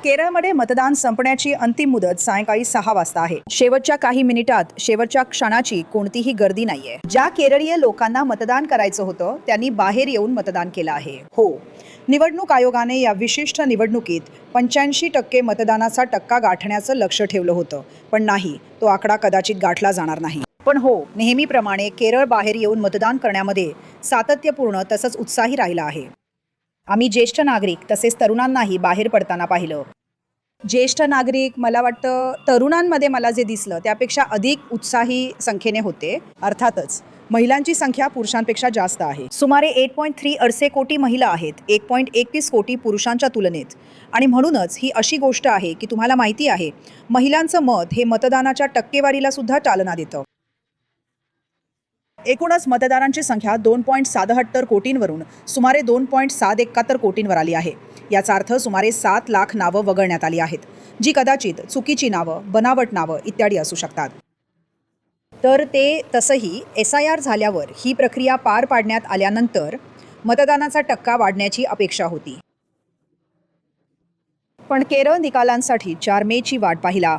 केरळमध्ये मतदान संपण्याची अंतिम मुदत सायंकाळी 6 वाजता आहे. शेवटच्या काही मिनिटात शेवटच्या क्षणाची कोणतीही गर्दी नाहीये. ज्या केरळीय लोकांना मतदान करायचं होतं त्यांनी बाहेर येऊन मतदान केलं आहे. हो, निवडणूक आयोगाने या विशिष्ट निवडणुकीत 85% मतदानाचा टक्का गाठण्याचं लक्ष्य ठेवलं होतं, पण नाही, तो आकडा कदाचित गाठला जाणार नाही. पण हो, नेहमीप्रमाणे केरळ बाहेर येऊन मतदान करण्यामध्ये सातत्यपूर्ण तसंच उत्साही राहिला आहे. आम्ही ज्येष्ठ नागरिक तसेच तरुणांनाही बाहेर पडताना पाहिलं. ज्येष्ठ नागरिक, मला वाटतं तरुणांमध्ये मला जे दिसलं त्यापेक्षा अधिक उत्साही संख्येने होते. अर्थातच महिलांची संख्या पुरुषांपेक्षा जास्त आहे. सुमारे 8.3 कोटी महिला आहेत 1.31 कोटी पुरुषांच्या तुलनेत. आणि म्हणूनच ही अशी गोष्ट आहे की तुम्हाला माहिती आहे, महिलांचं मत हे मतदानाच्या टक्केवारीला सुद्धा चालना देतं. एकूणच मतदारांची संख्या 2.77 कोटींवरून सुमारे 2.771 कोटींवर आली आहे. याचा अर्थ सुमारे 7 लाख नावं वगळण्यात आली आहेत, जी कदाचित चुकीची नावं, बनावट नावं इत्यादी असू शकतात. तर ते तसंही SIR झाल्यावर ही प्रक्रिया पार पाडण्यात आल्यानंतर मतदानाचा टक्का वाढण्याची अपेक्षा होती. पण केरळ निकालांसाठी 4 मेची वाट पाहिला.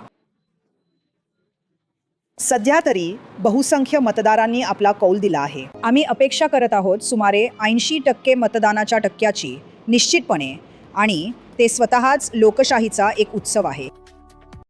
सध्या तरी बहुसंख्य मतदारांनी आपला कौल दिला आहे. आम्ही अपेक्षा करत आहोत सुमारे 80% मतदानाच्या टक्क्याची निश्चितपणे, आणि ते स्वतःच लोकशाहीचा एक उत्सव आहे.